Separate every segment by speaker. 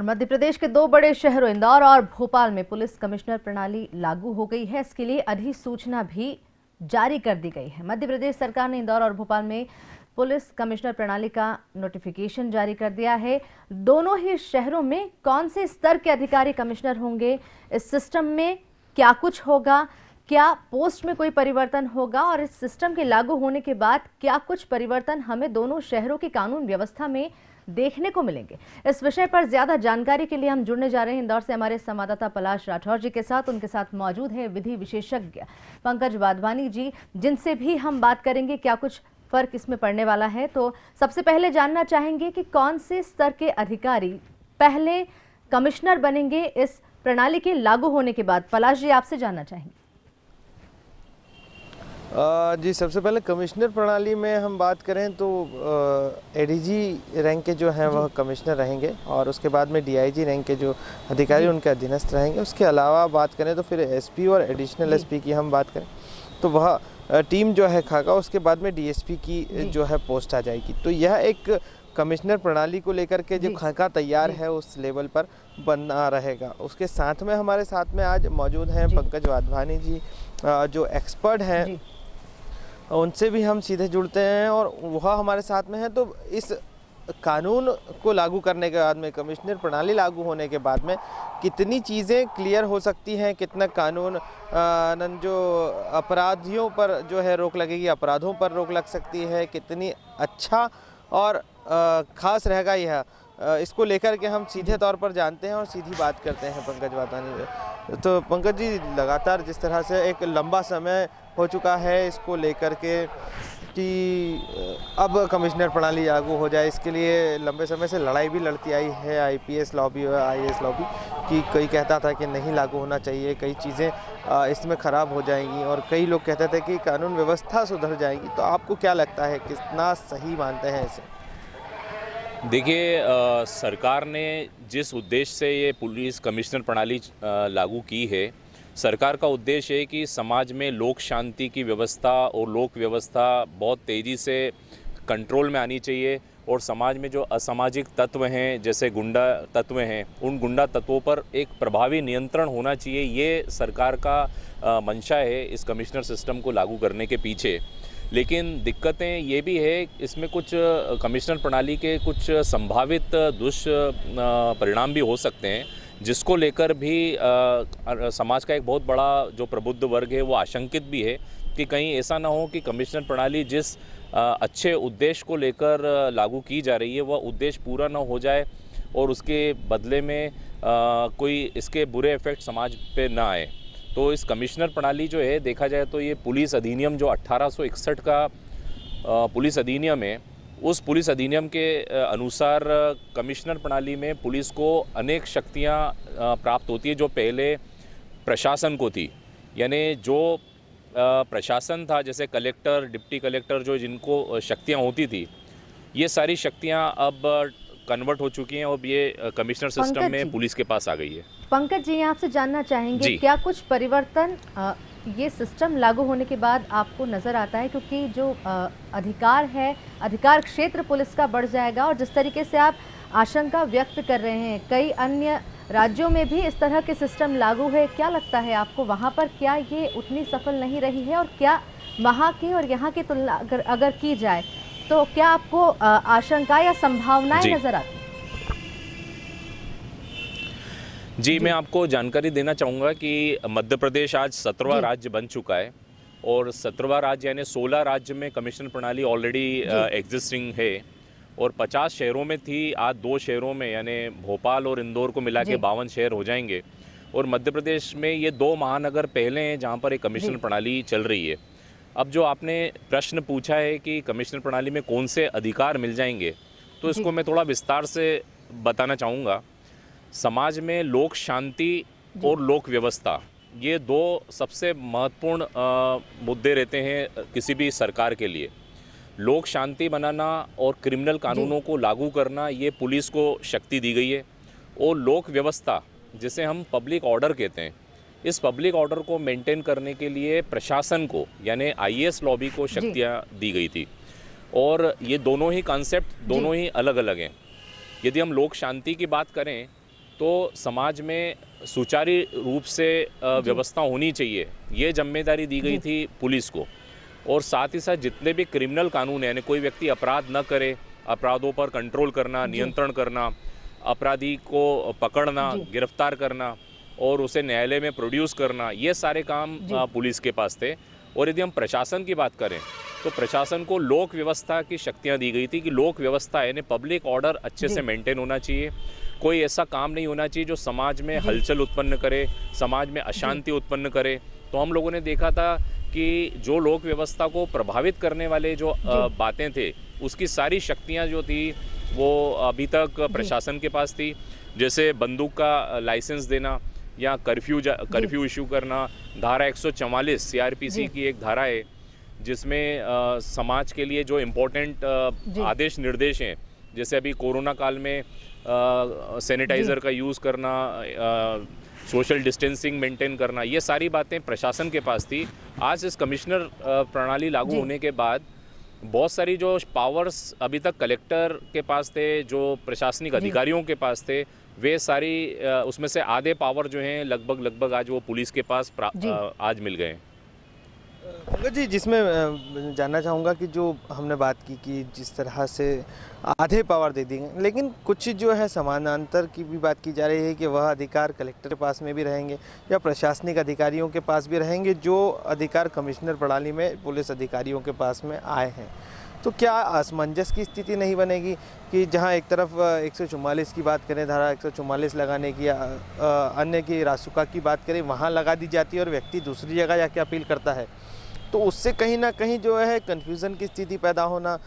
Speaker 1: मध्य प्रदेश के दो बड़े शहरों इंदौर और भोपाल में पुलिस कमिश्नर प्रणाली लागू हो गई है। इसके लिए अधिसूचना भी जारी कर दी गई है। मध्य प्रदेश सरकार ने इंदौर और भोपाल में पुलिस कमिश्नर प्रणाली का नोटिफिकेशन जारी कर दिया है। दोनों ही शहरों में कौन से स्तर के अधिकारी कमिश्नर होंगे, इस सिस्टम में क्या कुछ होगा, क्या पोस्ट में कोई परिवर्तन होगा और इस सिस्टम के लागू होने के बाद क्या कुछ परिवर्तन हमें दोनों शहरों की कानून व्यवस्था में देखने को मिलेंगे। इस विषय पर ज्यादा जानकारी के लिए हम जुड़ने जा रहे हैं इंदौर से हमारे संवाददाता पलाश राठौर जी के साथ। उनके साथ मौजूद है विधि विशेषज्ञ पंकज वाधवानी जी, जिनसे भी हम बात करेंगे क्या कुछ फर्क इसमें पड़ने वाला है। तो सबसे पहले जानना चाहेंगे कि कौन से स्तर के अधिकारी पहले कमिश्नर बनेंगे इस प्रणाली के लागू होने के बाद। पलाश जी, आपसे जानना चाहेंगे।
Speaker 2: जी, सबसे पहले कमिश्नर प्रणाली में हम बात करें तो एडीजी रैंक के जो हैं वह कमिश्नर रहेंगे और उसके बाद में डीआईजी रैंक के जो अधिकारी उनके अधीनस्थ रहेंगे। उसके अलावा बात करें तो फिर एसपी और एडिशनल एसपी की हम बात करें तो वह टीम जो है खाका, उसके बाद में डीएसपी की जो है पोस्ट आ जाएगी। तो यह एक कमिश्नर प्रणाली को लेकर के जो खाका तैयार है उस लेवल पर बनना रहेगा। उसके साथ में हमारे साथ में आज मौजूद हैं पंकज वाधवानी जी, जो एक्सपर्ट हैं, उनसे भी हम सीधे जुड़ते हैं और वह हमारे साथ में है। तो इस कानून को लागू करने के बाद में, कमिश्नर प्रणाली लागू होने के बाद में कितनी चीज़ें क्लियर हो सकती हैं, कितना कानून जो अपराधियों पर जो है रोक लगेगी, अपराधों पर रोक लग सकती है, कितनी अच्छा और ख़ास रहेगा यह, इसको लेकर के हम सीधे तौर पर जानते हैं और सीधी बात करते हैं पंकज वाधवानी। तो पंकज जी, लगातार जिस तरह से एक लंबा समय हो चुका है इसको लेकर के कि अब कमिश्नर प्रणाली लागू हो जाए, इसके लिए लंबे समय से लड़ाई भी लड़ती आई है आईपीएस लॉबी और आईएएस लॉबी कि कोई कहता था कि नहीं लागू होना चाहिए, कई चीज़ें इसमें ख़राब हो जाएंगी और कई लोग कहते थे कि कानून व्यवस्था सुधर जाएगी। तो आपको क्या लगता है, कितना सही मानते हैं इसे?
Speaker 3: देखिए, सरकार ने जिस उद्देश्य से ये पुलिस कमिश्नर प्रणाली लागू की है, सरकार का उद्देश्य है कि समाज में लोक शांति की व्यवस्था और लोक व्यवस्था बहुत तेज़ी से कंट्रोल में आनी चाहिए और समाज में जो असामाजिक तत्व हैं, जैसे गुंडा तत्व हैं, उन गुंडा तत्वों पर एक प्रभावी नियंत्रण होना चाहिए। ये सरकार का मंशा है इस कमिश्नर सिस्टम को लागू करने के पीछे। लेकिन दिक्कतें ये भी है, इसमें कुछ कमिश्नर प्रणाली के कुछ संभावित दुष्परिणाम भी हो सकते हैं, जिसको लेकर भी समाज का एक बहुत बड़ा जो प्रबुद्ध वर्ग है वो आशंकित भी है कि कहीं ऐसा ना हो कि कमिश्नर प्रणाली जिस अच्छे उद्देश्य को लेकर लागू की जा रही है वह उद्देश्य पूरा ना हो जाए और उसके बदले में कोई इसके बुरे इफ़ेक्ट समाज पे ना आए। तो इस कमिश्नर प्रणाली जो है, देखा जाए तो ये पुलिस अधिनियम जो 1861 का पुलिस अधिनियम है, उस पुलिस अधिनियम के अनुसार कमिश्नर प्रणाली में पुलिस को अनेक शक्तियां प्राप्त होती है जो पहले प्रशासन को थी। यानी जो प्रशासन था, जैसे कलेक्टर, डिप्टी कलेक्टर, जो जिनको शक्तियां होती थी, ये सारी शक्तियां अब कन्वर्ट हो चुकी हैं और ये कमिश्नर सिस्टम में पुलिस के पास आ गई है।
Speaker 1: पंकज जी, आपसे जानना चाहेंगे क्या कुछ परिवर्तन ये सिस्टम लागू होने के बाद आपको नज़र आता है, क्योंकि जो अधिकार है, अधिकार क्षेत्र पुलिस का बढ़ जाएगा और जिस तरीके से आप आशंका व्यक्त कर रहे हैं कई अन्य राज्यों में भी इस तरह के सिस्टम लागू है, क्या लगता है आपको वहाँ पर क्या ये उतनी सफल नहीं रही है और क्या वहाँ की और यहाँ की तुलना अगर की जाए तो क्या आपको आशंका या संभावनाएं नजर आती?
Speaker 3: जी, मैं आपको जानकारी देना चाहूँगा कि मध्य प्रदेश आज 17वां राज्य बन चुका है और 17वां राज्य यानी 16 राज्य में कमिश्नर प्रणाली ऑलरेडी एग्जिस्टिंग है और 50 शहरों में थी, आज 2 शहरों में यानी भोपाल और इंदौर को मिला के 52 शहर हो जाएंगे। और मध्य प्रदेश में ये 2 महानगर पहले हैं जहाँ पर एक कमिश्नर प्रणाली चल रही है। अब जो आपने प्रश्न पूछा है कि कमिश्नर प्रणाली में कौन से अधिकार मिल जाएंगे, तो इसको मैं थोड़ा विस्तार से बताना चाहूँगा। समाज में लोक शांति और लोक व्यवस्था, ये 2 सबसे महत्वपूर्ण मुद्दे रहते हैं किसी भी सरकार के लिए। लोक शांति बनाना और क्रिमिनल कानूनों को लागू करना, ये पुलिस को शक्ति दी गई है। और लोक व्यवस्था, जिसे हम पब्लिक ऑर्डर कहते हैं, इस पब्लिक ऑर्डर को मेंटेन करने के लिए प्रशासन को यानी आईएएस लॉबी को शक्तियाँ दी गई थी। और ये दोनों ही कॉन्सेप्ट दोनों ही अलग अलग हैं। यदि हम लोक शांति की बात करें तो समाज में सुचारू रूप से व्यवस्था होनी चाहिए, ये जिम्मेदारी दी गई थी पुलिस को। और साथ ही साथ जितने भी क्रिमिनल कानून हैं, यानी कोई व्यक्ति अपराध न करे, अपराधों पर कंट्रोल करना, नियंत्रण करना, अपराधी को पकड़ना, गिरफ्तार करना और उसे न्यायालय में प्रोड्यूस करना, ये सारे काम पुलिस के पास थे। और यदि हम प्रशासन की बात करें तो प्रशासन को लोक व्यवस्था की शक्तियां दी गई थी कि लोक व्यवस्था यानी पब्लिक ऑर्डर अच्छे से मेंटेन होना चाहिए। कोई ऐसा काम नहीं होना चाहिए जो समाज में हलचल उत्पन्न करे, समाज में अशांति उत्पन्न करे। तो हम लोगों ने देखा था कि जो लोक व्यवस्था को प्रभावित करने वाले जो बातें थे, उसकी सारी शक्तियां जो थी वो अभी तक प्रशासन के पास थी। जैसे बंदूक का लाइसेंस देना या कर्फ्यू इशू करना। धारा 144 सीआरपीसी की एक धारा है जिसमें समाज के लिए जो इम्पोर्टेंट आदेश निर्देश हैं, जैसे अभी कोरोना काल में सैनिटाइज़र का यूज़ करना, सोशल डिस्टेंसिंग मेंटेन करना, ये सारी बातें प्रशासन के पास थी। आज इस कमिश्नर प्रणाली लागू होने के बाद बहुत सारी जो पावर्स अभी तक कलेक्टर के पास थे, जो प्रशासनिक अधिकारियों के पास थे, वे सारी उसमें से आधे पावर जो हैं लगभग आज वो पुलिस के पास आज मिल गए।
Speaker 2: पंकज जी, जिसमें जानना चाहूँगा कि जो हमने बात की कि जिस तरह से आधे पावर दे दी गए, लेकिन कुछ जो है समानांतर की भी बात की जा रही है कि वह अधिकार कलेक्टर के पास में भी रहेंगे या प्रशासनिक अधिकारियों के पास भी रहेंगे, जो अधिकार कमिश्नर प्रणाली में पुलिस अधिकारियों के पास में आए हैं। तो क्या असमंजस की स्थिति नहीं बनेगी कि जहां एक तरफ 144 की बात करें, धारा 144 लगाने की, अन्य की रासुका की बात करें, वहां लगा दी जाती है और व्यक्ति दूसरी जगह जाके अपील करता है, तो उससे कहीं ना कहीं जो है कन्फ्यूज़न की स्थिति पैदा होना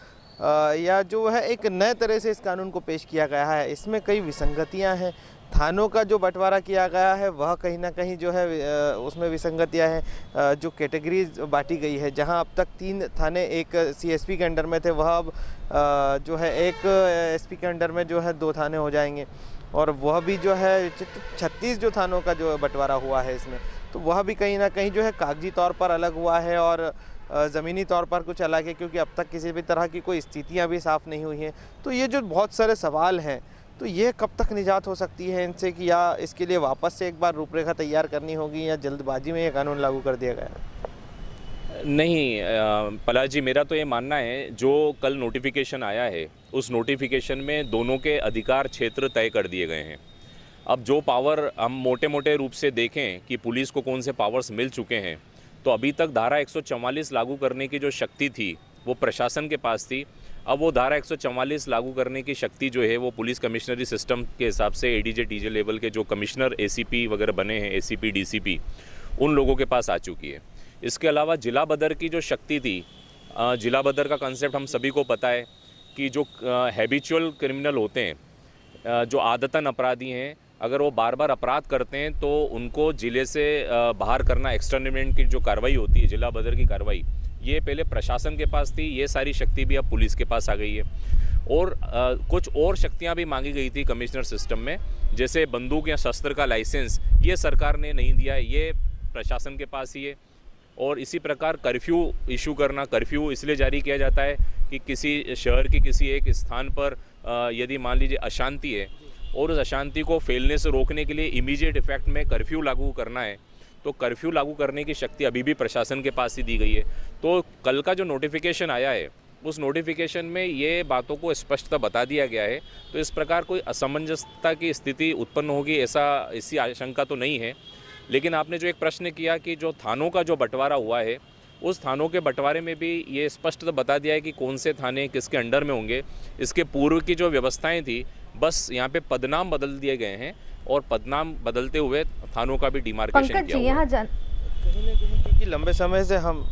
Speaker 2: या जो है एक नए तरह से इस कानून को पेश किया गया है, इसमें कई विसंगतियां हैं। थानों का जो बंटवारा किया गया है वह कहीं ना कहीं जो है उसमें विसंगतियां हैं। जो कैटेगरीज बांटी गई है, जहां अब तक 3 थाने एक सीएसपी के अंडर में थे, वह अब जो है एक एसपी के अंडर में जो है 2 थाने हो जाएंगे। और वह भी जो है 36 जो थानों का जो बंटवारा हुआ है इसमें, तो वह भी कहीं ना कहीं जो है कागजी तौर पर अलग हुआ है और ज़मीनी तौर पर कुछ अलग है, क्योंकि अब तक किसी भी तरह की कोई स्थितियाँ भी साफ़ नहीं हुई हैं। तो ये जो बहुत सारे सवाल हैं, तो ये कब तक निजात हो सकती है इनसे, कि या इसके लिए वापस से एक बार रूपरेखा तैयार करनी होगी या जल्दबाजी में ये कानून लागू कर दिया गया है?
Speaker 3: नहीं पलाश जी, मेरा तो ये मानना है जो कल नोटिफिकेशन आया है उस नोटिफिकेशन में दोनों के अधिकार क्षेत्र तय कर दिए गए हैं। अब जो पावर हम मोटे मोटे रूप से देखें कि पुलिस को कौन से पावर्स मिल चुके हैं, तो अभी तक धारा 144 लागू करने की जो शक्ति थी वो प्रशासन के पास थी। अब वो धारा 144 लागू करने की शक्ति जो है वो पुलिस कमिश्नरी सिस्टम के हिसाब से एडीजे टीजे लेवल के जो कमिश्नर एसीपी वगैरह बने हैं, एसीपी डीसीपी, उन लोगों के पास आ चुकी है। इसके अलावा जिला बदर की जो शक्ति थी, जिला बदर का कंसेप्ट हम सभी को पता है कि जो हैबिचुअल क्रिमिनल होते हैं, जो आदतन अपराधी हैं, अगर वो बार बार अपराध करते हैं तो उनको जिले से बाहर करना, एक्सटर्मिनेट की जो कार्रवाई होती है, जिला बदर की कार्रवाई, ये पहले प्रशासन के पास थी, ये सारी शक्ति भी अब पुलिस के पास आ गई है। और कुछ और शक्तियां भी मांगी गई थी कमिश्नर सिस्टम में, जैसे बंदूक या शस्त्र का लाइसेंस, ये सरकार ने नहीं दिया है, ये प्रशासन के पास ही है। और इसी प्रकार कर्फ्यू इशू करना, कर्फ्यू इसलिए जारी किया जाता है कि किसी शहर की किसी एक स्थान पर यदि मान लीजिए अशांति है और उस अशांति को फैलने से रोकने के लिए इमीडिएट इफेक्ट में कर्फ्यू लागू करना है, तो कर्फ्यू लागू करने की शक्ति अभी भी प्रशासन के पास ही दी गई है। तो कल का जो नोटिफिकेशन आया है उस नोटिफिकेशन में ये बातों को स्पष्टता बता दिया गया है। तो इस प्रकार कोई असमंजसता की स्थिति उत्पन्न होगी ऐसी आशंका तो नहीं है। लेकिन आपने जो एक प्रश्न किया कि जो थानों का जो बंटवारा हुआ है, उस थानों के बंटवारे में भी ये स्पष्ट बता दिया है कि कौन से थाने किसके अंडर में होंगे। इसके पूर्व की जो व्यवस्थाएं थी, बस यहाँ पे पदनाम बदल दिए गए हैं और पदनाम बदलते हुए थानों का भी डिमार्केशन किया हुआ है।
Speaker 2: कहीं ना कहीं क्योंकि लंबे समय से हम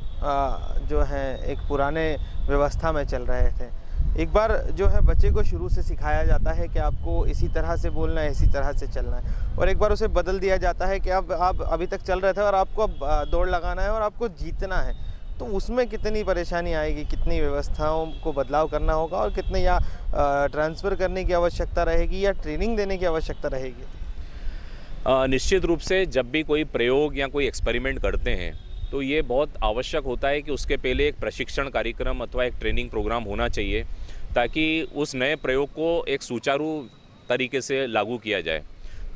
Speaker 2: जो है एक पुराने व्यवस्था में चल रहे थे। एक बार जो है बच्चे को शुरू से सिखाया जाता है कि आपको इसी तरह से बोलना है, इसी तरह से चलना है, और एक बार उसे बदल दिया जाता है कि अब आप अभी तक चल रहे थे और आपको अब दौड़ लगाना है और आपको जीतना है। तो उसमें कितनी परेशानी आएगी, कितनी व्यवस्थाओं को बदलाव करना होगा और कितने या ट्रांसफ़र करने की आवश्यकता रहेगी या ट्रेनिंग देने की आवश्यकता रहेगी?
Speaker 3: निश्चित रूप से जब भी कोई प्रयोग या कोई एक्सपेरिमेंट करते हैं तो ये बहुत आवश्यक होता है कि उसके पहले एक प्रशिक्षण कार्यक्रम अथवा एक ट्रेनिंग प्रोग्राम होना चाहिए, ताकि उस नए प्रयोग को एक सुचारू तरीके से लागू किया जाए।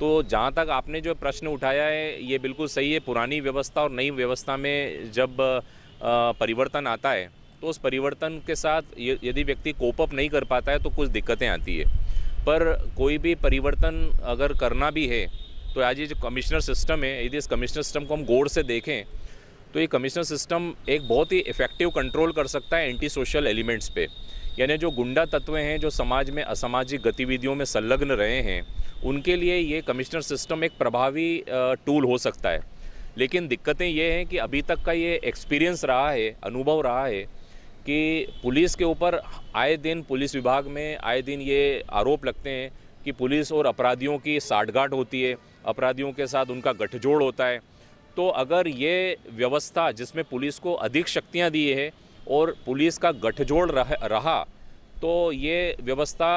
Speaker 3: तो जहाँ तक आपने जो प्रश्न उठाया है ये बिल्कुल सही है। पुरानी व्यवस्था और नई व्यवस्था में जब परिवर्तन आता है तो उस परिवर्तन के साथ यदि व्यक्ति कोप अप नहीं कर पाता है तो कुछ दिक्कतें आती है। पर कोई भी परिवर्तन अगर करना भी है तो आज ये जो कमिश्नर सिस्टम है, यदि इस कमिश्नर सिस्टम को हम गौर से देखें तो ये कमिश्नर सिस्टम एक बहुत ही इफ़ेक्टिव कंट्रोल कर सकता है एंटी सोशल एलिमेंट्स पे। यानी जो गुंडा तत्व हैं जो समाज में असामाजिक गतिविधियों में संलग्न रहे हैं उनके लिए ये कमिश्नर सिस्टम एक प्रभावी टूल हो सकता है। लेकिन दिक्कतें ये हैं कि अभी तक का ये एक्सपीरियंस रहा है, अनुभव रहा है कि पुलिस के ऊपर आए दिन, पुलिस विभाग में आए दिन ये आरोप लगते हैं कि पुलिस और अपराधियों की साठगांठ होती है, अपराधियों के साथ उनका गठजोड़ होता है। तो अगर ये व्यवस्था जिसमें पुलिस को अधिक शक्तियां दी है और पुलिस का गठजोड़ रहा तो ये व्यवस्था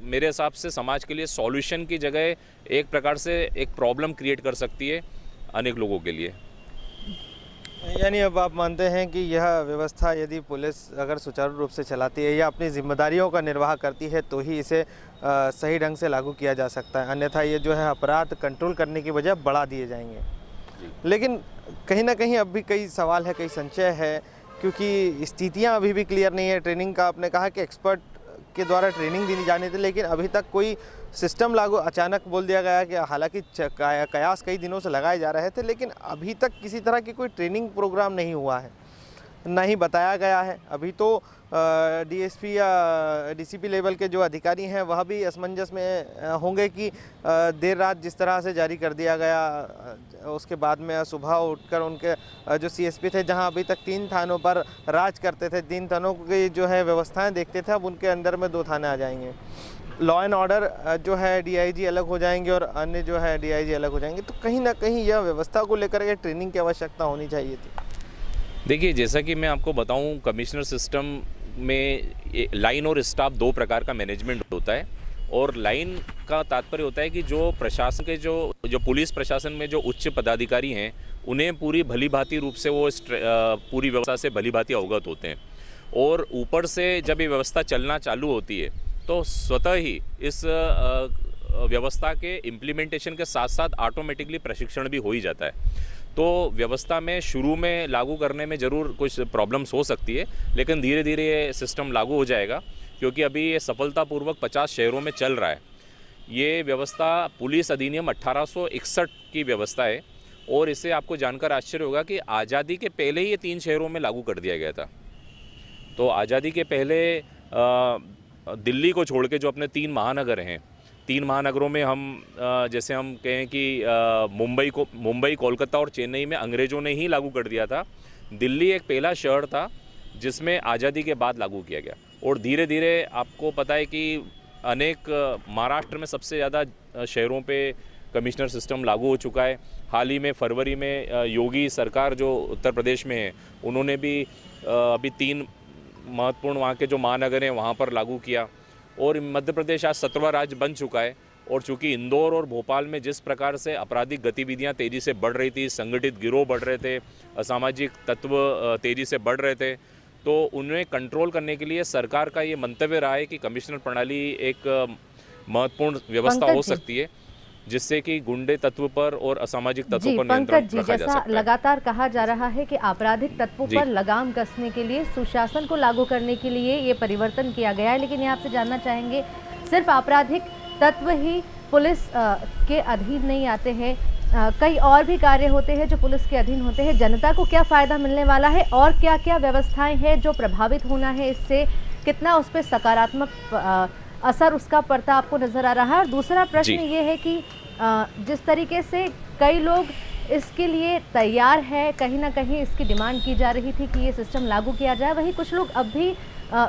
Speaker 3: मेरे हिसाब से समाज के लिए सॉल्यूशन की जगह एक प्रकार से एक प्रॉब्लम क्रिएट कर सकती है अनेक लोगों के लिए।
Speaker 2: यानी अब आप मानते हैं कि यह व्यवस्था यदि पुलिस अगर सुचारू रूप से चलाती है या अपनी जिम्मेदारियों का निर्वाह करती है तो ही इसे सही ढंग से लागू किया जा सकता है, अन्यथा ये जो है अपराध कंट्रोल करने की बजाय बढ़ा दिए जाएंगे। लेकिन कहीं ना कहीं अब भी कई सवाल है, कई संशय है, क्योंकि स्थितियां अभी भी क्लियर नहीं है। ट्रेनिंग का आपने कहा कि एक्सपर्ट के द्वारा ट्रेनिंग दी जानी थी, लेकिन अभी तक कोई सिस्टम लागू अचानक बोल दिया गया कि हालांकि कयास कई दिनों से लगाए जा रहे थे, लेकिन अभी तक किसी तरह की कोई ट्रेनिंग प्रोग्राम नहीं हुआ है, ना ही बताया गया है। अभी तो डीएसपी या डीसीपी लेवल के जो अधिकारी हैं वह भी असमंजस में होंगे कि देर रात जिस तरह से जारी कर दिया गया, उसके बाद में सुबह उठकर उनके जो सीएसपी थे, जहां अभी तक 3 थानों पर राज करते थे, 3 थानों की जो है व्यवस्थाएं देखते थे, अब उनके अंदर में 2 थाने आ जाएंगे। लॉ एंड ऑर्डर जो है डीआईजी अलग हो जाएंगे और अन्य जो है डीआईजी अलग हो जाएंगे। तो कहीं ना कहीं यह व्यवस्था को लेकर के ट्रेनिंग की आवश्यकता होनी चाहिए थी।
Speaker 3: देखिए, जैसा कि मैं आपको बताऊं, कमिश्नर सिस्टम में लाइन और स्टाफ 2 प्रकार का मैनेजमेंट होता है। और लाइन का तात्पर्य होता है कि जो प्रशासन के जो पुलिस प्रशासन में जो उच्च पदाधिकारी हैं उन्हें पूरी भली भांति रूप से वो पूरी व्यवस्था से भली भांति अवगत होते हैं। और ऊपर से जब ये व्यवस्था चलना चालू होती है तो स्वतः ही इस व्यवस्था के इम्प्लीमेंटेशन के साथ साथ ऑटोमेटिकली प्रशिक्षण भी हो ही जाता है। तो व्यवस्था में शुरू में लागू करने में ज़रूर कुछ प्रॉब्लम्स हो सकती है, लेकिन धीरे धीरे ये सिस्टम लागू हो जाएगा, क्योंकि अभी ये सफलतापूर्वक 50 शहरों में चल रहा है। ये व्यवस्था पुलिस अधिनियम 1861 की व्यवस्था है और इसे आपको जानकर आश्चर्य होगा कि आज़ादी के पहले ही ये 3 शहरों में लागू कर दिया गया था। तो आज़ादी के पहले दिल्ली को छोड़ के जो अपने 3 महानगर हैं, 3 महानगरों में हम जैसे हम कहें कि मुंबई, कोलकाता और चेन्नई में अंग्रेज़ों ने ही लागू कर दिया था। दिल्ली एक पहला शहर था जिसमें आज़ादी के बाद लागू किया गया और धीरे धीरे आपको पता है कि अनेक महाराष्ट्र में सबसे ज़्यादा शहरों पे कमिश्नर सिस्टम लागू हो चुका है। हाल ही में फरवरी में योगी सरकार जो उत्तर प्रदेश में है उन्होंने भी अभी 3 महत्वपूर्ण वहाँ के जो महानगर हैं वहाँ पर लागू किया। और मध्य प्रदेश आज 17वां राज्य बन चुका है। और चूँकि इंदौर और भोपाल में जिस प्रकार से आपराधिक गतिविधियां तेज़ी से बढ़ रही थी, संगठित गिरोह बढ़ रहे थे, असामाजिक तत्व तेज़ी से बढ़ रहे थे, तो उन्हें कंट्रोल करने के लिए सरकार का ये मंतव्य रहा है कि कमिश्नर प्रणाली एक महत्वपूर्ण व्यवस्था हो सकती है जिससे कि गुंडे तत्व पर और असामाजिक तत्वों पर नियंत्रण रखा जा सकता है।
Speaker 1: लगातार कहा जा रहा है कि आपराधिक तत्वों पर लगाम कसने के लिए, सुशासन को लागू करने के लिए ये परिवर्तन किया गया है। लेकिन ये आपसे जानना चाहेंगे, सिर्फ आपराधिक तत्व ही पुलिस के अधीन नहीं आते हैं, कई और भी कार्य होते हैं जो पुलिस के अधीन होते हैं। जनता को क्या फ़ायदा मिलने वाला है और क्या क्या व्यवस्थाएं हैं जो प्रभावित होना है, इससे कितना उस पर सकारात्मक असर उसका पड़ता आपको नज़र आ रहा है। और दूसरा प्रश्न ये है कि जिस तरीके से कई लोग इसके लिए तैयार है, कहीं ना कहीं इसकी डिमांड की जा रही थी कि ये सिस्टम लागू किया जाए, वहीं कुछ लोग अब भी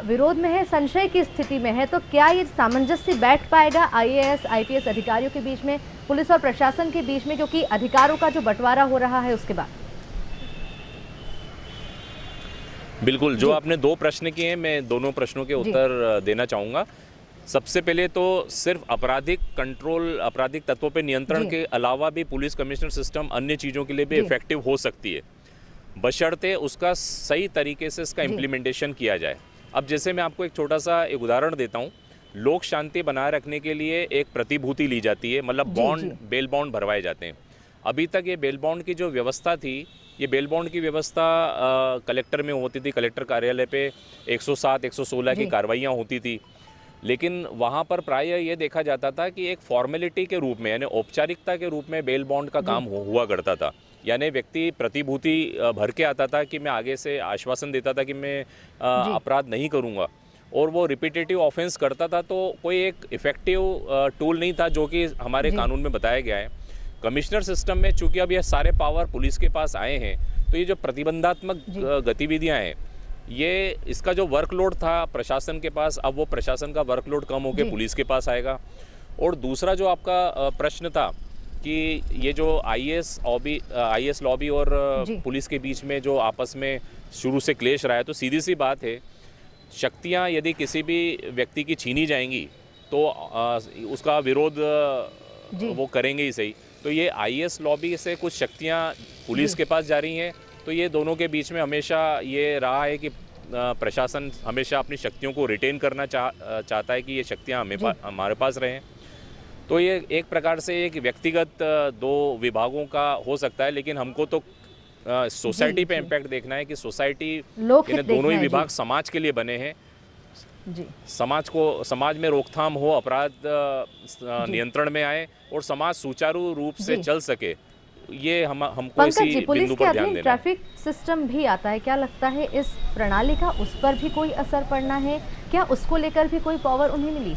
Speaker 1: विरोध में है, संशय की स्थिति में है। तो क्या ये सामंजस्य बैठ पाएगा IAS IPS अधिकारियों के बीच में, पुलिस और प्रशासन के बीच में, क्योंकि अधिकारों का जो बंटवारा हो रहा है उसके बाद?
Speaker 3: बिल्कुल, जो आपने 2 प्रश्न किए हैं मैं दोनों प्रश्नों के उत्तर देना चाहूँगा। सबसे पहले तो सिर्फ आपराधिक कंट्रोल, आपराधिक तत्वों पे नियंत्रण के अलावा भी पुलिस कमिश्नर सिस्टम अन्य चीज़ों के लिए भी इफेक्टिव हो सकती है, बशर्ते उसका सही तरीके से इसका इम्प्लीमेंटेशन किया जाए। अब जैसे मैं आपको एक छोटा सा एक उदाहरण देता हूँ। लोक शांति बनाए रखने के लिए एक प्रतिभूति ली जाती है, मतलब बॉन्ड, बेल बॉन्ड भरवाए जाते हैं। अभी तक ये बेल बॉन्ड की जो व्यवस्था थी, ये बेल बॉन्ड की व्यवस्था कलेक्टर में होती थी, कलेक्टर कार्यालय पे 107, 116 की कार्रवाइयाँ होती थी, लेकिन वहाँ पर प्रायः ये देखा जाता था कि एक फॉर्मेलिटी के रूप में, यानी औपचारिकता के रूप में बेल बॉन्ड का काम हुआ करता था। यानी व्यक्ति प्रतिभूति भर के आता था कि मैं आगे से आश्वासन देता था कि मैं अपराध नहीं करूँगा, और वो रिपीटेटिव ऑफेंस करता था, तो कोई एक इफेक्टिव टूल नहीं था जो कि हमारे कानून में बताया गया है। कमिश्नर सिस्टम में चूंकि अब ये सारे पावर पुलिस के पास आए हैं, तो ये जो प्रतिबंधात्मक गतिविधियां हैं, ये इसका जो वर्कलोड था प्रशासन के पास, अब वो प्रशासन का वर्कलोड कम होकर पुलिस के पास आएगा। और दूसरा जो आपका प्रश्न था कि ये जो आईएएस लॉबी और पुलिस के बीच में जो आपस में शुरू से क्लेश रहा है, तो सीधी सी बात है, शक्तियां यदि किसी भी व्यक्ति की छीनी जाएंगी तो उसका विरोध वो करेंगे ही सही। तो ये आईएएस लॉबी से कुछ शक्तियां पुलिस के पास जा रही हैं, तो ये दोनों के बीच में हमेशा ये रहा है कि प्रशासन हमेशा अपनी शक्तियों को रिटेन करना चाहता है कि ये शक्तियां हमारे पास रहें। तो ये एक प्रकार से एक व्यक्तिगत दो विभागों का हो सकता है, लेकिन हमको तो सोसाइटी पे इम्पैक्ट देखना है कि सोसाइटी, इन दोनों ही विभाग समाज के लिए बने हैं। समाज में रोकथाम हो, अपराध नियंत्रण में आए और समाज सुचारू रूप से चल सके, ये हमको इसी बिंदु पर ध्यान देना है।
Speaker 1: ट्रैफिक सिस्टम भी आता है, क्या लगता है इस प्रणाली का उस पर भी कोई असर पड़ना है क्या? उसको लेकर भी कोई पावर उन्हें मिली?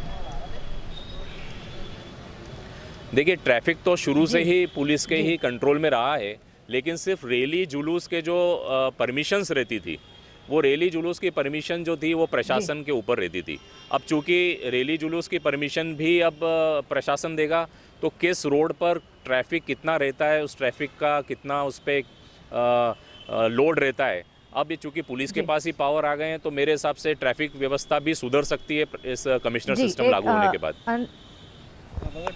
Speaker 3: देखिए, ट्रैफिक तो शुरू से ही पुलिस के ही कंट्रोल में रहा है, लेकिन सिर्फ रैली जुलूस के जो परमिशंस रहती थी, वो रैली जुलूस की परमिशन जो थी वो प्रशासन के ऊपर रहती थी। अब चूंकि रैली जुलूस की परमिशन भी अब प्रशासन देगा, तो किस रोड पर ट्रैफिक कितना रहता है, उस ट्रैफिक का कितना उस पर लोड रहता है, अब ये चूंकि पुलिस के पास ही पावर आ गए हैं, तो मेरे हिसाब से ट्रैफिक व्यवस्था भी सुधर सकती है इस कमिश्नर सिस्टम लागू होने के बाद।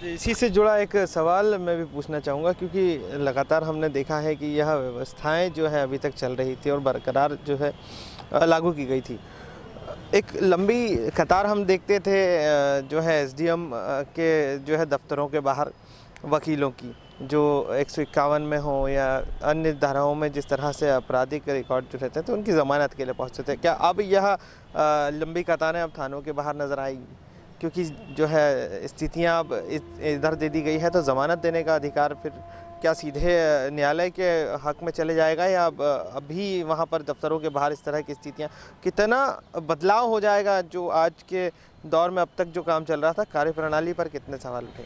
Speaker 2: इसी से जुड़ा एक सवाल मैं भी पूछना चाहूँगा, क्योंकि लगातार हमने देखा है कि यह व्यवस्थाएं जो है अभी तक चल रही थी और बरकरार जो है लागू की गई थी। एक लंबी कतार हम देखते थे जो है एसडीएम के जो है दफ्तरों के बाहर वकीलों की, जो 151 में हो या अन्य धाराओं में जिस तरह से आपराधिक रिकॉर्ड जो रहते थे उनकी ज़मानत के लिए पहुँचते थे। क्या अब यह लंबी कतारें अब थानों के बाहर नज़र आएगी? क्योंकि जो है स्थितियाँ अब इधर दे दी गई है, तो ज़मानत देने का अधिकार फिर क्या सीधे न्यायालय के हक में चले जाएगा, या अब अभी वहाँ पर दफ्तरों के बाहर इस तरह की स्थितियाँ, कितना बदलाव हो जाएगा जो आज के दौर में अब तक जो काम चल रहा था, कार्यप्रणाली पर कितने सवाल उठे?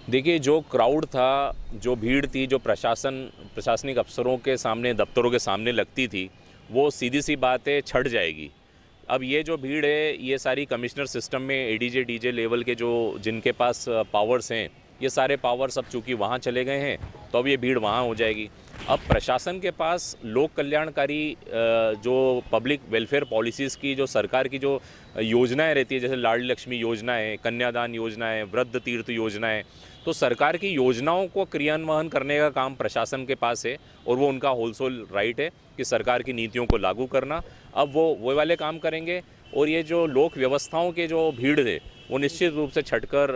Speaker 3: देखिए, जो क्राउड था, जो भीड़ थी, जो प्रशासनिक अफसरों के सामने, दफ्तरों के सामने लगती थी, वो सीधी सी बात है छट जाएगी। अब ये जो भीड़ है, ये सारी कमिश्नर सिस्टम में एडीजे डीजे लेवल के जो जिनके पास पावर्स हैं, ये सारे पावर्स अब चूँकि वहाँ चले गए हैं, तो अब ये भीड़ वहाँ हो जाएगी। अब प्रशासन के पास लोक कल्याणकारी जो पब्लिक वेलफेयर पॉलिसीज़ की, जो सरकार की जो योजनाएं रहती है, जैसे लाडली लक्ष्मी योजना है, कन्यादान योजना है, वृद्ध तीर्थ योजना है, तो सरकार की योजनाओं को क्रियान्वयन करने का काम प्रशासन के पास है, और वो उनका होलसेल राइट है कि सरकार की नीतियों को लागू करना। अब वो वाले काम करेंगे, और ये जो लोक व्यवस्थाओं के जो भीड़ है वो निश्चित रूप से छटकर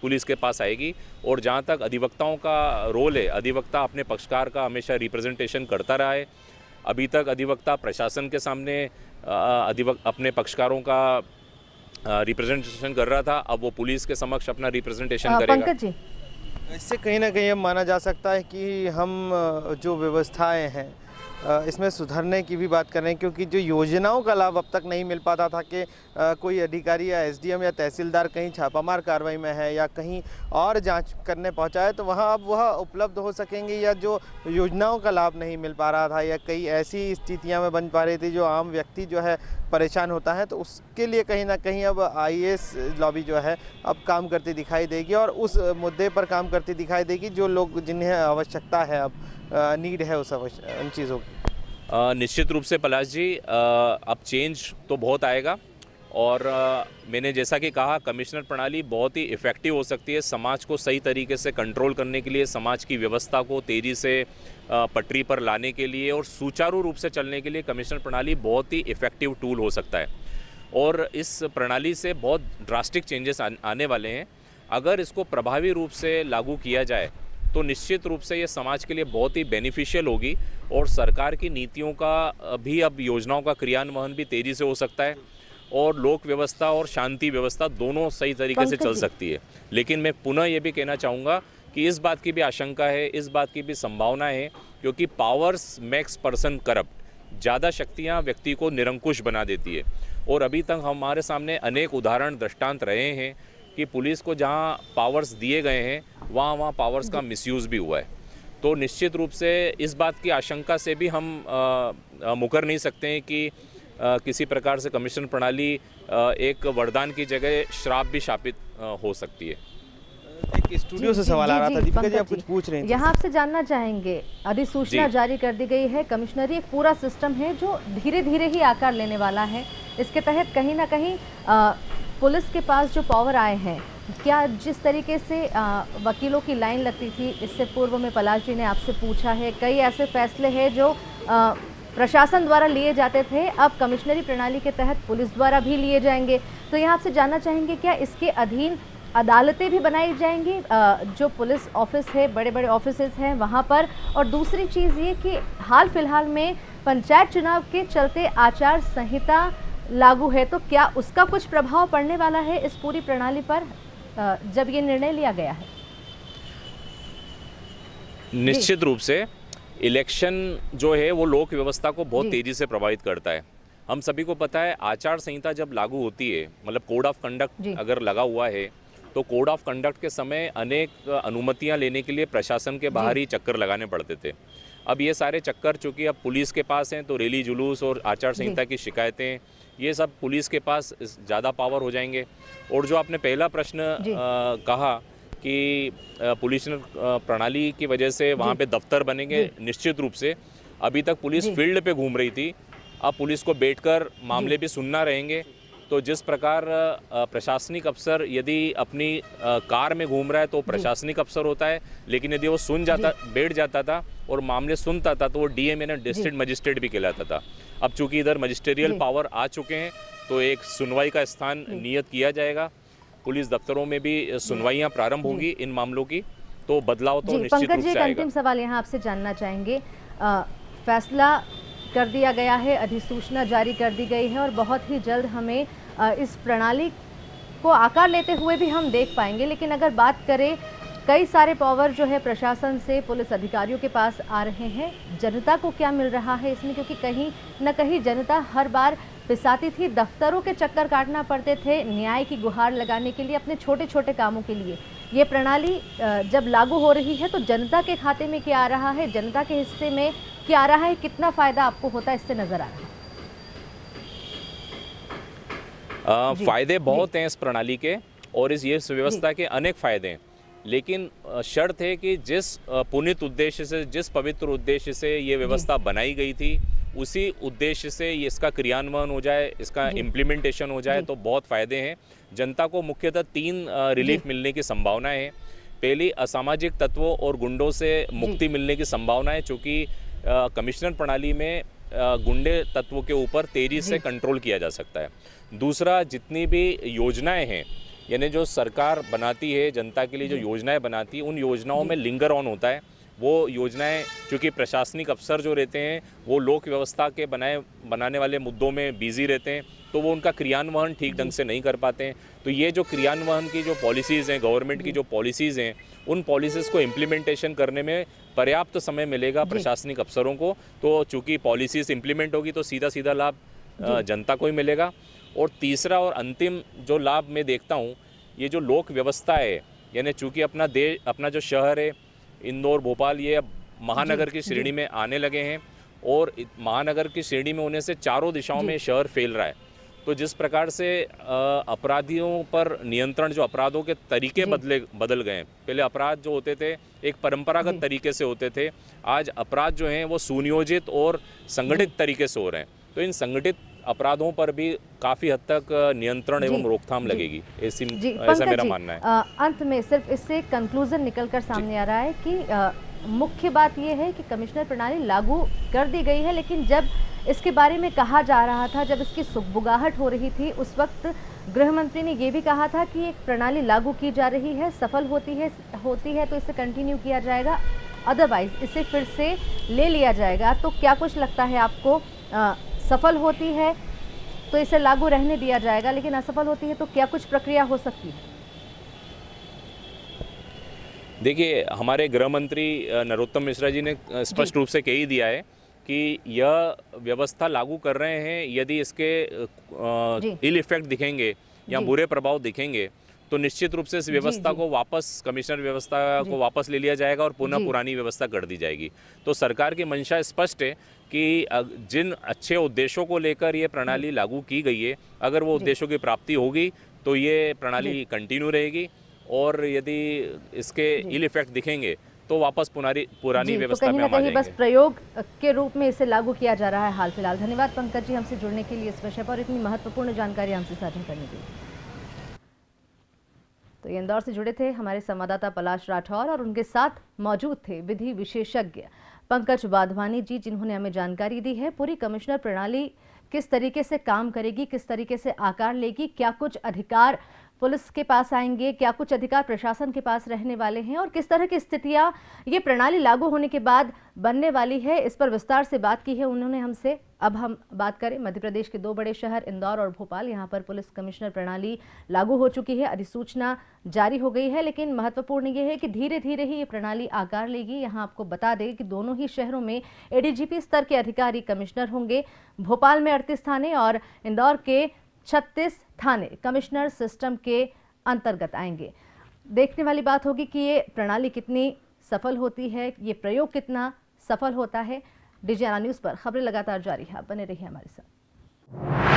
Speaker 3: पुलिस के पास आएगी। और जहाँ तक अधिवक्ताओं का रोल है, अधिवक्ता अपने पक्षकार का हमेशा रिप्रेजेंटेशन करता रहा है। अभी तक अधिवक्ता प्रशासन के सामने अपने पक्षकारों का रिप्रेजेंटेशन कर रहा था, अब वो पुलिस के समक्ष अपना रिप्रेजेंटेशन करेगा।
Speaker 1: पंकज जी,
Speaker 2: इससे कहीं ना कहीं माना जा सकता है कि हम जो व्यवस्थाएं हैं इसमें सुधरने की भी बात कर रहे हैं, क्योंकि जो योजनाओं का लाभ अब तक नहीं मिल पाता था कि कोई अधिकारी या एसडीएम या तहसीलदार कहीं छापामार कार्रवाई में है या कहीं और जांच करने पहुंचा है, तो वहां अब वह उपलब्ध हो सकेंगे, या जो योजनाओं का लाभ नहीं मिल पा रहा था या कई ऐसी स्थितियां में बन पा रही थी जो आम व्यक्ति जो है परेशान होता है, तो उसके लिए कहीं ना कहीं अब आईएएस लॉबी जो है अब काम करती दिखाई देगी और उस मुद्दे पर काम करती दिखाई देगी जो लोग जिन्हें आवश्यकता है, अब नीड है उन चीज़ों की।
Speaker 3: निश्चित रूप से पलाश जी, अब चेंज तो बहुत आएगा, और मैंने जैसा कि कहा, कमिश्नर प्रणाली बहुत ही इफ़ेक्टिव हो सकती है समाज को सही तरीके से कंट्रोल करने के लिए, समाज की व्यवस्था को तेज़ी से पटरी पर लाने के लिए और सुचारू रूप से चलने के लिए कमिश्नर प्रणाली बहुत ही इफ़ेक्टिव टूल हो सकता है। और इस प्रणाली से बहुत ड्रास्टिक चेंजेस आने वाले हैं। अगर इसको प्रभावी रूप से लागू किया जाए तो निश्चित रूप से ये समाज के लिए बहुत ही बेनिफिशियल होगी और सरकार की नीतियों का भी, अब योजनाओं का क्रियान्वयन भी तेज़ी से हो सकता है और लोक व्यवस्था और शांति व्यवस्था दोनों सही तरीके से चल सकती है। लेकिन मैं पुनः ये भी कहना चाहूँगा कि इस बात की भी आशंका है, इस बात की भी संभावना है, क्योंकि पावर्स मेक्स पर्सन करप्ट। ज़्यादा शक्तियाँ व्यक्ति को निरंकुश बना देती है और अभी तक हमारे सामने अनेक उदाहरण दृष्टांत रहे हैं कि पुलिस को जहाँ पावर्स दिए गए हैं वहाँ पावर्स का मिसयूज़ भी हुआ है। तो निश्चित रूप से इस बात की आशंका से भी हम मुकर नहीं सकते हैं कि किसी प्रकार से कमिश्नर प्रणाली एक वरदान की जगह श्राप भी शापित हो सकती है।
Speaker 2: एक स्टूडियो से सवाल आ रहा था, दीपिका जी आप कुछ पूछ रहे हैं?
Speaker 1: यहाँ आपसे जानना चाहेंगे, अधिसूचना जारी कर दी गई है, कमिश्नरी एक पूरा सिस्टम है जो धीरे धीरे ही आकार लेने वाला है। इसके तहत कहीं ना कहीं पुलिस के पास जो पावर आए हैं, क्या जिस तरीके से वकीलों की लाइन लगती थी, इससे पूर्व में पलाश जी ने आपसे पूछा है, कई ऐसे फैसले हैं जो प्रशासन द्वारा लिए जाते थे, अब कमिश्नरी प्रणाली के तहत पुलिस द्वारा भी लिए जाएंगे। तो यहाँ आपसे जानना चाहेंगे, क्या इसके अधीन अदालतें भी बनाई जाएंगी, जो पुलिस ऑफिस है, बड़े बड़े ऑफिसेज हैं वहाँ पर? और दूसरी चीज़ ये कि हाल फिलहाल में पंचायत चुनाव के चलते आचार संहिता लागू है, तो क्या उसका कुछ प्रभाव पड़ने वाला है इस पूरी प्रणाली पर जब ये निर्णय लिया गया है?
Speaker 3: निश्चित रूप से इलेक्शन जो है वो लोक व्यवस्था को बहुत तेज़ी से प्रभावित करता है। हम सभी को पता है आचार संहिता जब लागू होती है, मतलब कोड ऑफ कंडक्ट अगर लगा हुआ है, तो कोड ऑफ कंडक्ट के समय अनेक अनुमतियां लेने के लिए प्रशासन के बाहर ही चक्कर लगाने पड़ते थे। अब ये सारे चक्कर चूँकि अब पुलिस के पास हैं, तो रैली जुलूस और आचार संहिता की शिकायतें, ये सब पुलिस के पास ज़्यादा पावर हो जाएंगे। और जो आपने पहला प्रश्न कहा कि पुलिस प्रणाली की वजह से वहाँ पे दफ्तर बनेंगे, निश्चित रूप से अभी तक पुलिस फील्ड पे घूम रही थी, अब पुलिस को बैठकर मामले भी सुनना रहेंगे। तो जिस प्रकार प्रशासनिक अफसर यदि अपनी कार में घूम रहा है तो प्रशासनिक अफसर होता है, लेकिन यदि वो बैठ जाता था और मामले सुनता था तो वो डीएम यानी डिस्ट्रिक्ट मजिस्ट्रेट भी कहलाता था। अब चूंकि इधर मजिस्ट्रियल पावर आ चुके हैं तो एक सुनवाई का स्थान नियत किया जाएगा, पुलिस दफ्तरों में भी सुनवाइयां प्रारंभ होगी इन मामलों की, तो बदलाव तो निश्चित रूप से आएगा।
Speaker 1: अंतिम सवाल यहाँ आपसे जानना चाहेंगे, फैसला कर दिया गया है, अधिसूचना जारी कर दी गई है और बहुत ही जल्द हमें इस प्रणाली को आकार लेते हुए भी हम देख पाएंगे। लेकिन अगर बात करें, कई सारे पावर जो है प्रशासन से पुलिस अधिकारियों के पास आ रहे हैं, जनता को क्या मिल रहा है इसमें? क्योंकि कहीं न कहीं जनता हर बार पिसाती थी, दफ्तरों के चक्कर काटना पड़ते थे न्याय की गुहार लगाने के लिए, अपने छोटे छोटे कामों के लिए। ये प्रणाली जब लागू हो रही है तो जनता के खाते में क्या आ रहा है, जनता के हिस्से में क्या आ रहा है, कितना फ़ायदा आपको होता है, इससे नज़र आ रहा है?
Speaker 3: फ़ायदे बहुत हैं इस प्रणाली के और इस व्यवस्था के अनेक फ़ायदे हैं, लेकिन शर्त है कि जिस पुनीत उद्देश्य से, जिस पवित्र उद्देश्य से ये व्यवस्था बनाई गई थी, उसी उद्देश्य से इसका क्रियान्वयन हो जाए, इसका इम्प्लीमेंटेशन हो जाए तो बहुत फ़ायदे हैं। जनता को मुख्यतः 3 रिलीफ मिलने की संभावना है। पहली, असामाजिक तत्वों और गुंडों से मुक्ति मिलने की संभावना है, चूँकि कमिश्नर प्रणाली में गुंडे तत्वों के ऊपर तेज़ी से कंट्रोल किया जा सकता है। दूसरा, जितनी भी योजनाएं हैं, यानी जो सरकार बनाती है जनता के लिए, जो योजनाएं बनाती है, उन योजनाओं में लिंगर ऑन होता है। वो योजनाएं, चूँकि प्रशासनिक अफसर जो रहते हैं वो लोक व्यवस्था के बनाने वाले मुद्दों में बिजी रहते हैं, तो वो उनका क्रियान्वयन ठीक ढंग से नहीं कर पाते हैं। तो ये जो क्रियान्वयन की जो पॉलिसीज़ हैं, गवर्नमेंट की जो पॉलिसीज़ हैं, उन पॉलिसीज़ को इम्प्लीमेंटेशन करने में पर्याप्त समय मिलेगा प्रशासनिक अफसरों को। तो चूँकि पॉलिसीज़ इम्प्लीमेंट होगी तो सीधा सीधा लाभ जनता को ही मिलेगा। और तीसरा और अंतिम जो लाभ मैं देखता हूँ, ये जो लोक व्यवस्था है, यानी चूँकि अपना जो शहर है इंदौर, भोपाल, ये अब महानगर की श्रेणी में आने लगे हैं और महानगर की श्रेणी में होने से चारों दिशाओं में शहर फैल रहा है। तो जिस प्रकार से अपराधियों पर नियंत्रण, जो अपराधों के तरीके बदल गए हैं, पहले अपराध जो होते थे एक परंपरागत तरीके से होते थे, आज अपराध जो हैं वो सुनियोजित और संगठित तरीके से हो रहे हैं। तो इन संगठित अपराधों पर भी काफ़ी हद तक नियंत्रण एवं रोकथाम लगेगी, ऐसा मेरा मानना है।
Speaker 1: अंत में सिर्फ इससे कंक्लूजन निकलकर सामने आ रहा है कि मुख्य बात यह है कि कमिश्नर प्रणाली लागू कर दी गई है, लेकिन जब इसके बारे में कहा जा रहा था, जब इसकी सुगबुगाहट हो रही थी उस वक्त गृह मंत्री ने ये भी कहा था कि एक प्रणाली लागू की जा रही है, सफल होती है तो इसे कंटिन्यू किया जाएगा, अदरवाइज इसे फिर से ले लिया जाएगा। तो क्या कुछ लगता है आपको, सफल होती है तो इसे लागू रहने दिया जाएगा, लेकिन असफल होती है तो क्या कुछ प्रक्रिया हो सकती है?
Speaker 3: देखिए, हमारे गृह मंत्री नरोत्तम मिश्रा जी ने स्पष्ट रूप से कह ही दिया है कि यह व्यवस्था लागू कर रहे हैं, यदि इसके इल इफेक्ट दिखेंगे या बुरे प्रभाव दिखेंगे तो निश्चित रूप से इस व्यवस्था को वापस, कमिश्नर व्यवस्था को वापस ले लिया जाएगा और पुनः पुरानी व्यवस्था कर दी जाएगी। तो सरकार की मंशा स्पष्ट है कि जिन अच्छे उद्देश्यों को लेकर ये प्रणाली लागू की गई है, अगर वो उद्देश्यों की प्राप्ति होगी तो ये प्रणाली कंटिन्यू रहेगी, और यदि इसके इल इफेक्ट दिखेंगे तो वापस पुरानी व्यवस्था
Speaker 1: तो
Speaker 3: में हम आ जाएंगे।
Speaker 1: बस प्रयोग के रूप में इसे लागू किया जा रहा है हाल फिलहाल। धन्यवाद पंकज जी, हमसे जुड़ने के लिए, इस विषय पर इतनी महत्वपूर्ण जानकारी हमसे साझा करने के लिए। तो ये इंदौर से जुड़े थे हमारे संवाददाता पलाश राठौर, और उनके साथ मौजूद थे विधि विशेषज्ञ पंकज वाधवानी जी, जिन्होंने हमें जानकारी दी है पूरी कमिश्नर प्रणाली किस तरीके से काम करेगी, किस तरीके से आकार लेगी, क्या कुछ अधिकार पुलिस के पास आएंगे, क्या कुछ अधिकार प्रशासन के पास रहने वाले हैं, और किस तरह की स्थितियां ये प्रणाली लागू होने के बाद बनने वाली है, इस पर विस्तार से बात की है उन्होंने हमसे। अब हम बात करें मध्य प्रदेश के दो बड़े शहर इंदौर और भोपाल, यहाँ पर पुलिस कमिश्नर प्रणाली लागू हो चुकी है, अधिसूचना जारी हो गई है, लेकिन महत्वपूर्ण ये है कि धीरे धीरे ही ये प्रणाली आकार लेगी। यहाँ आपको बता दें कि दोनों ही शहरों में एडीजीपी स्तर के अधिकारी कमिश्नर होंगे। भोपाल में 38 थाने और इंदौर के 36 थाने कमिश्नर सिस्टम के अंतर्गत आएंगे। देखने वाली बात होगी कि ये प्रणाली कितनी सफल होती है, ये प्रयोग कितना सफल होता है। डीजीआरएन न्यूज़ पर खबरें लगातार जारी है, बने रहिए हमारे साथ।